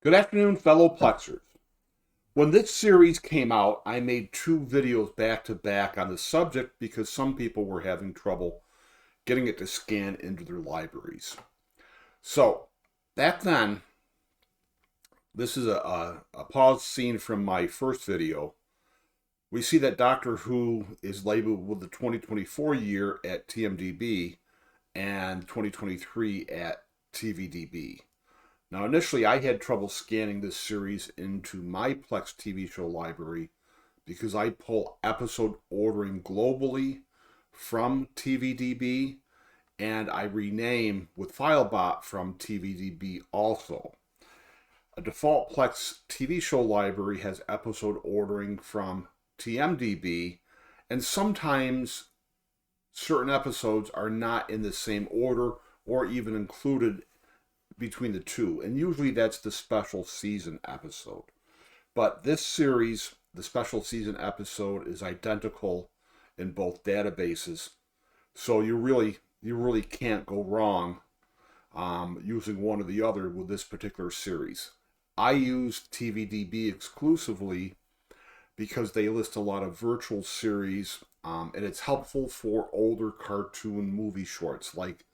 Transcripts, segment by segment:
Good afternoon, fellow Plexers. When this series came out, I made two videos back to back on the subject because some people were having trouble getting it to scan into their libraries. So, back then, this is a pause scene from my first video. We see that Doctor Who is labeled with the 2024 year at TMDB and 2023 at TVDB. Now, initially, I had trouble scanning this series into my Plex TV show library because I pull episode ordering globally from TVDB and I rename with FileBot from TVDB also. A default Plex TV show library has episode ordering from TMDB, and sometimes certain episodes are not in the same order or even included between the two, and usually that's the special season episode. But this series, the special season episode, is identical in both databases, so you really can't go wrong using one or the other with this particular series. I use TVDB exclusively because they list a lot of virtual series, and it's helpful for older cartoon movie shorts like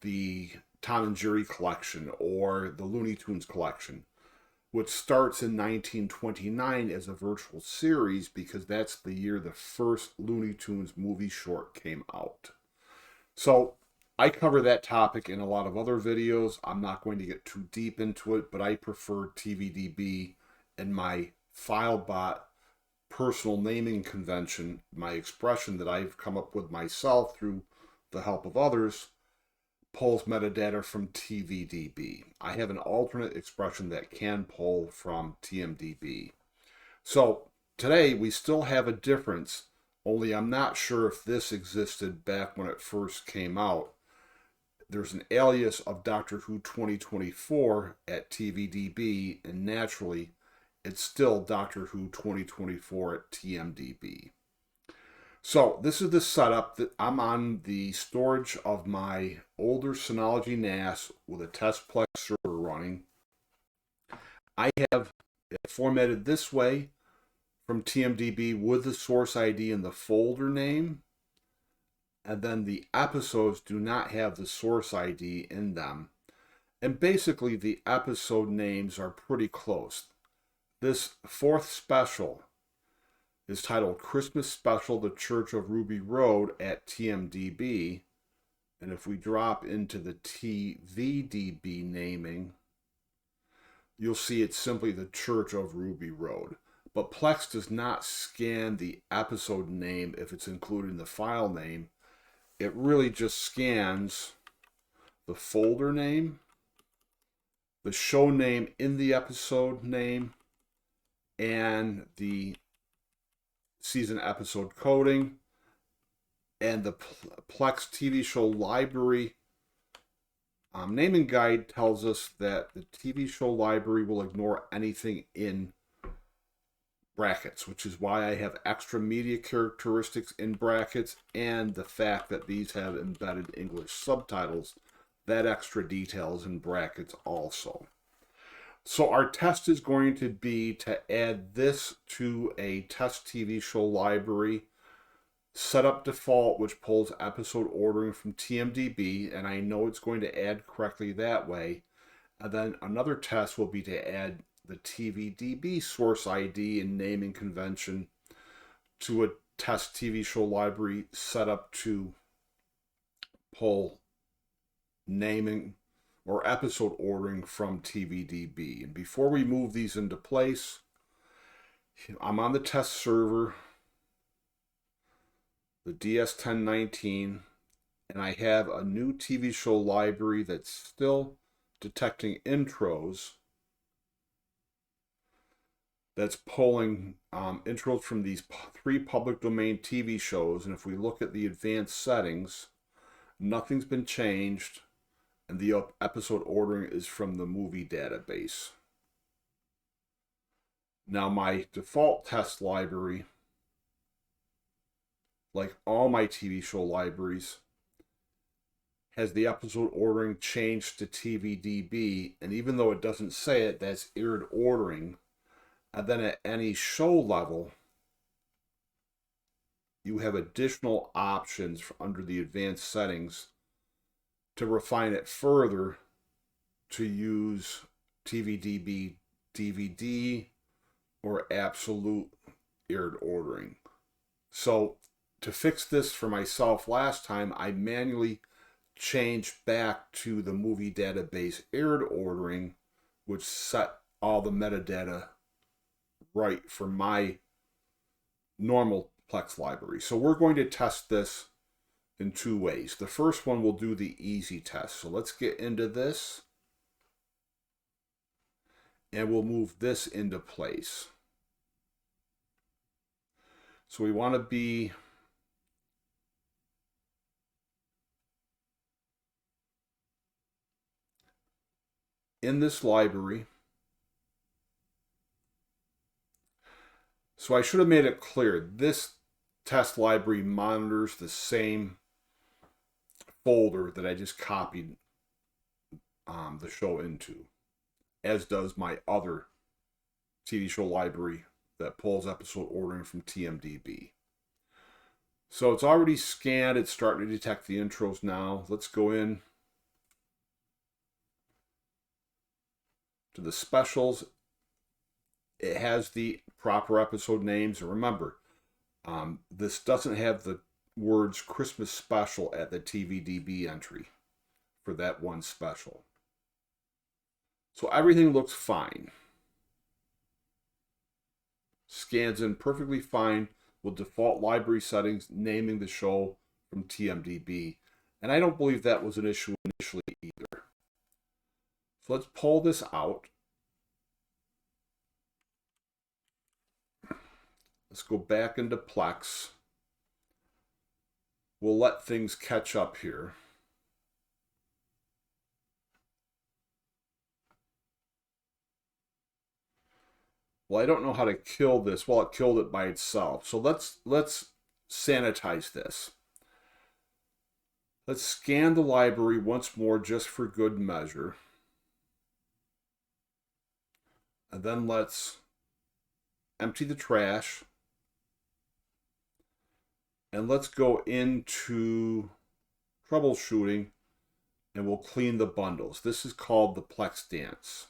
the Tom and Jerry collection or the Looney Tunes collection, which starts in 1929 as a virtual series because that's the year the first Looney Tunes movie short came out. So I cover that topic in a lot of other videos. I'm not going to get too deep into it, but I prefer TVDB and my FileBot personal naming convention, my expression that I've come up with myself through the help of others, pulls metadata from TVDB. I have an alternate expression that can pull from TMDB. So today we still have a difference, only I'm not sure if this existed back when it first came out. There's an alias of Doctor Who 2024 at TVDB, and naturally it's still Doctor Who 2024 at TMDB. So this is the setup that I'm on the storage of my older Synology NAS with a test Plex server running. I have it formatted this way from TMDB with the source ID and the folder name. And then the episodes do not have the source ID in them. And basically the episode names are pretty close. This fourth special is titled Christmas Special, The Church of Ruby Road at TMDB. And if we drop into the TVDB naming, you'll see it's simply The Church of Ruby Road. But Plex does not scan the episode name if it's included in the file name. It really just scans the folder name, the show name in the episode name, and the season episode coding, and the Plex TV show library naming guide tells us that the TV show library will ignore anything in brackets, which is why I have extra media characteristics in brackets, and the fact that these have embedded English subtitles. That extra detail is in brackets also. So our test is going to be to add this to a test TV show library, set up default, which pulls episode ordering from TMDB, and I know it's going to add correctly that way. And then another test will be to add the TVDB source ID and naming convention to a test TV show library set up to pull naming or episode ordering from TVDB. And before we move these into place, I'm on the test server, the DS1019, and I have a new TV show library that's still detecting intros, that's pulling intros from these three public domain TV shows. And if we look at the advanced settings, nothing's been changed, and the episode ordering is from the movie database. Now my default test library, like all my TV show libraries, has the episode ordering changed to TVDB, and even though it doesn't say it, that's aired ordering. And then at any show level, you have additional options under the advanced settings to refine it further to use TVDB DVD or absolute aired ordering. So to fix this for myself last time, I manually changed back to the movie database aired ordering, which set all the metadata right for my normal Plex library. So we're going to test this in two ways. The first one, we'll do the easy test. So let's get into this, and we'll move this into place. So we want to be in this library. So I should have made it clear, this test library monitors the same folder that I just copied the show into, as does my other TV show library that pulls episode ordering from TMDB. So it's already scanned. It's starting to detect the intros now. Let's go in to the specials. It has the proper episode names. And remember, this doesn't have the words Christmas special at the TVDB entry for that one special. So everything looks fine. Scans in perfectly fine with default library settings naming the show from TMDB. And I don't believe that was an issue initially either. So let's pull this out. Let's go back into Plex. We'll let things catch up here. Well, I don't know how to kill this. Well, it killed it by itself. So let's sanitize this. Let's scan the library once more just for good measure. And then let's empty the trash. And let's go into troubleshooting and we'll clean the bundles. This is called the Plex dance.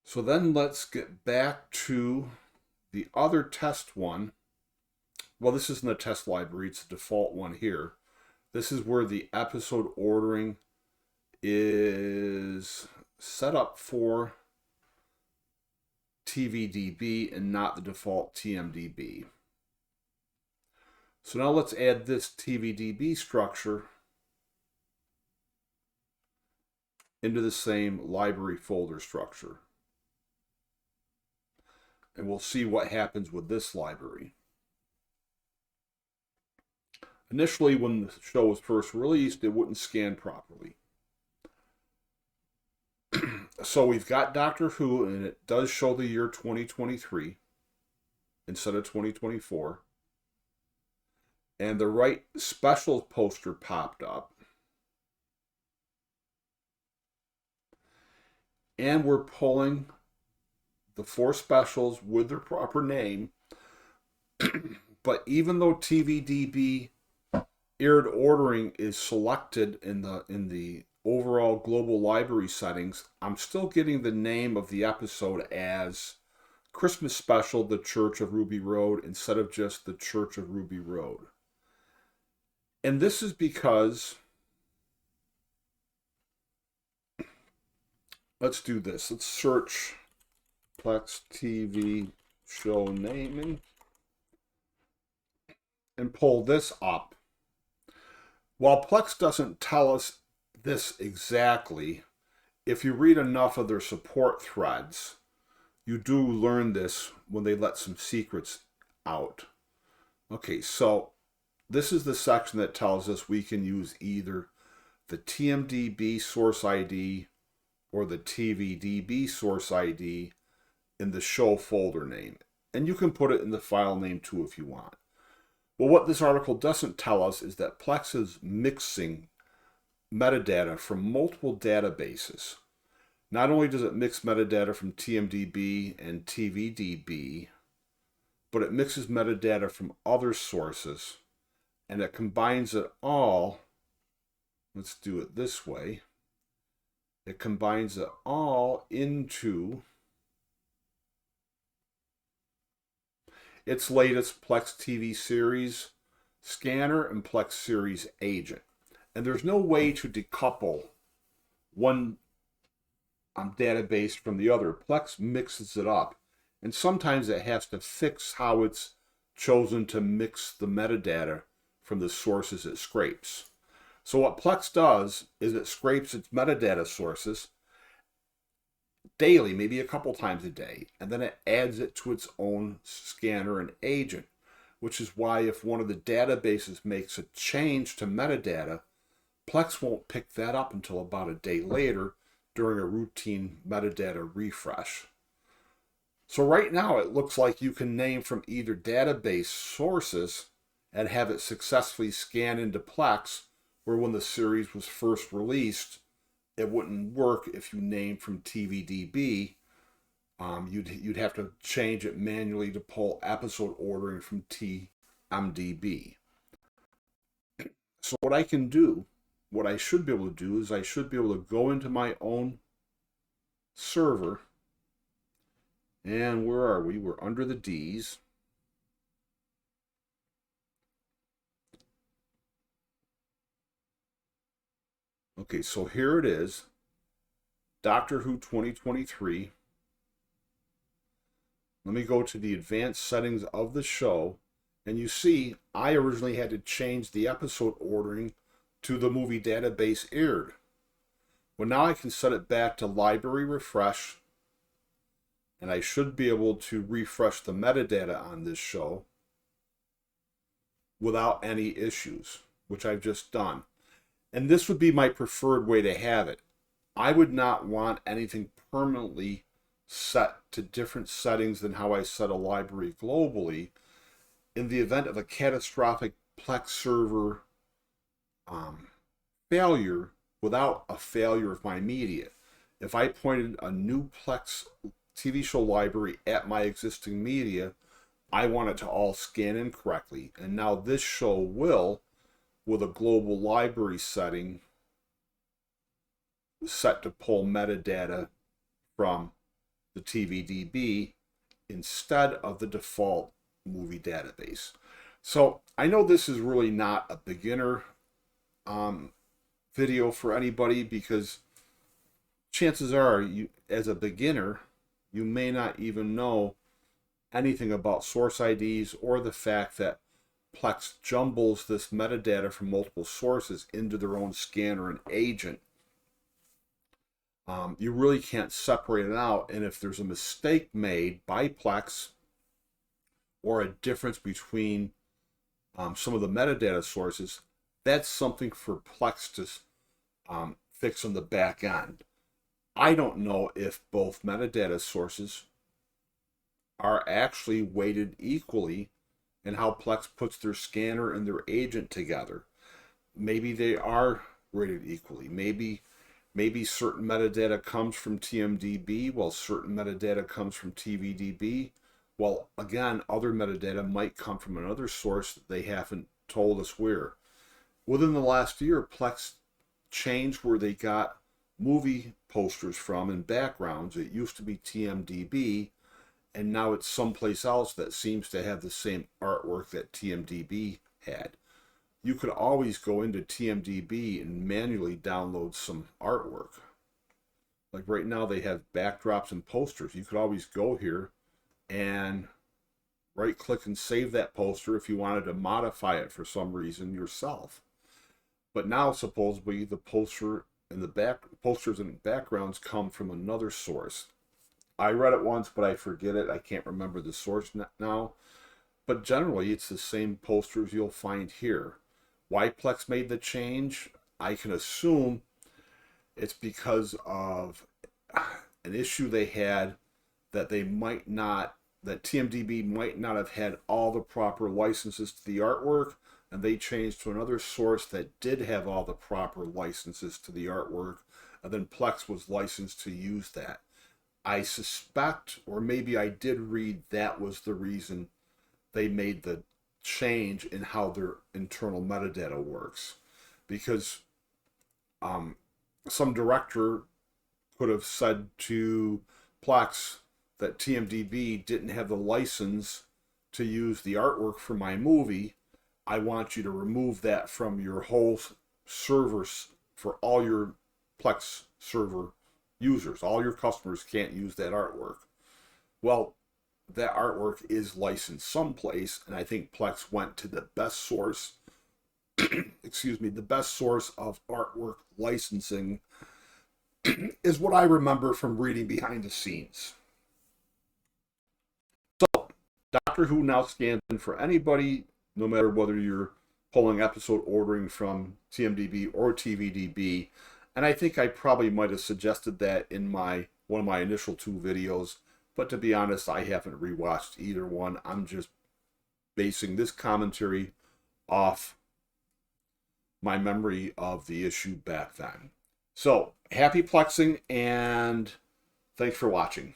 So then let's get back to the other test one. Well, this isn't a test library, it's the default one here. This is where the episode ordering is set up for TVDB and not the default TMDB. So now let's add this TVDB structure into the same library folder structure. And we'll see what happens with this library. Initially, when the show was first released, it wouldn't scan properly. So we've got Doctor Who, and it does show the year 2023 instead of 2024. And the right specials poster popped up. And we're pulling the 4 specials with their proper name. But even though TVDB aired ordering is selected in the overall global library settings, I'm still getting the name of the episode as Christmas Special, The Church of Ruby Road, instead of just The Church of Ruby Road. And this is because, let's do this. Let's search Plex TV show naming and pull this up. While Plex doesn't tell us this exactly, if you read enough of their support threads, you do learn this when they let some secrets out. Okay, so this is the section that tells us we can use either the TMDB source ID or the TVDB source ID in the show folder name. And you can put it in the file name too if you want. Well, what this article doesn't tell us is that Plex is mixing metadata from multiple databases. Not only does it mix metadata from TMDB and TVDB, but it mixes metadata from other sources, and it combines it all. Let's do it this way. It combines it all into its latest Plex TV series scanner and Plex series agent. And there's no way to decouple one database from the other. Plex mixes it up, and sometimes it has to fix how it's chosen to mix the metadata from the sources it scrapes. So what Plex does is it scrapes its metadata sources daily, maybe a couple times a day, and then it adds it to its own scanner and agent, which is why if one of the databases makes a change to metadata, Plex won't pick that up until about a day later during a routine metadata refresh. So right now it looks like you can name from either database sources and have it successfully scan into Plex, where when the series was first released, it wouldn't work if you named from TVDB. You'd have to change it manually to pull episode ordering from TMDB. So what I can do, what I should be able to do, is I should be able to go into my own server. And where are we? We're under the D's. Okay, so here it is, Doctor Who 2023. Let me go to the advanced settings of the show, and you see I originally had to change the episode ordering to the movie database aired. Well, now I can set it back to library refresh, and I should be able to refresh the metadata on this show without any issues, which I've just done. And this would be my preferred way to have it. I would not want anything permanently set to different settings than how I set a library globally in the event of a catastrophic Plex server failure without a failure of my media. If I pointed a new Plex TV show library at my existing media, I want it to all scan in correctly. And now this show will, with a global library setting set to pull metadata from the TVDB instead of the default movie database. So I know this is really not a beginner video for anybody, because chances are you, as a beginner, you may not even know anything about source IDs or the fact that Plex jumbles this metadata from multiple sources into their own scanner and agent. You really can't separate it out, and if there's a mistake made by Plex or a difference between some of the metadata sources, that's something for Plex to fix on the back end. I don't know if both metadata sources are actually weighted equally and how Plex puts their scanner and their agent together. Maybe they are rated equally. Maybe certain metadata comes from TMDB while certain metadata comes from TVDB. While again, other metadata might come from another source that they haven't told us where. Within the last year, Plex changed where they got movie posters from and backgrounds. It used to be TMDB, and now it's someplace else that seems to have the same artwork that TMDB had. You could always go into TMDB and manually download some artwork. Like right now they have backdrops and posters. You could always go here and right click and save that poster if you wanted to modify it for some reason yourself. But now supposedly the posters and backgrounds come from another source. I read it once, but I forget it. I can't remember the source now. But generally, it's the same posters you'll find here. Why Plex made the change, I can assume it's because of an issue they had that they might not that TMDB might not have had all the proper licenses to the artwork, and they changed to another source that did have all the proper licenses to the artwork, and then Plex was licensed to use that. I suspect, or maybe I did read, that was the reason they made the change in how their internal metadata works. Because some director could have said to Plex that TMDB didn't have the license to use the artwork for my movie. I want you to remove that from your whole servers for all your Plex server users. All your customers can't use that artwork. Well, that artwork is licensed someplace, and I think Plex went to the best source, excuse me, the best source of artwork licensing is what I remember from reading behind the scenes. So, Doctor Who now scans in for anybody, no matter whether you're pulling episode ordering from TMDB or TVDB. And I think I probably might have suggested that in one of my initial 2 videos. But to be honest, I haven't rewatched either one. I'm just basing this commentary off my memory of the issue back then. So, happy plexing, and thanks for watching.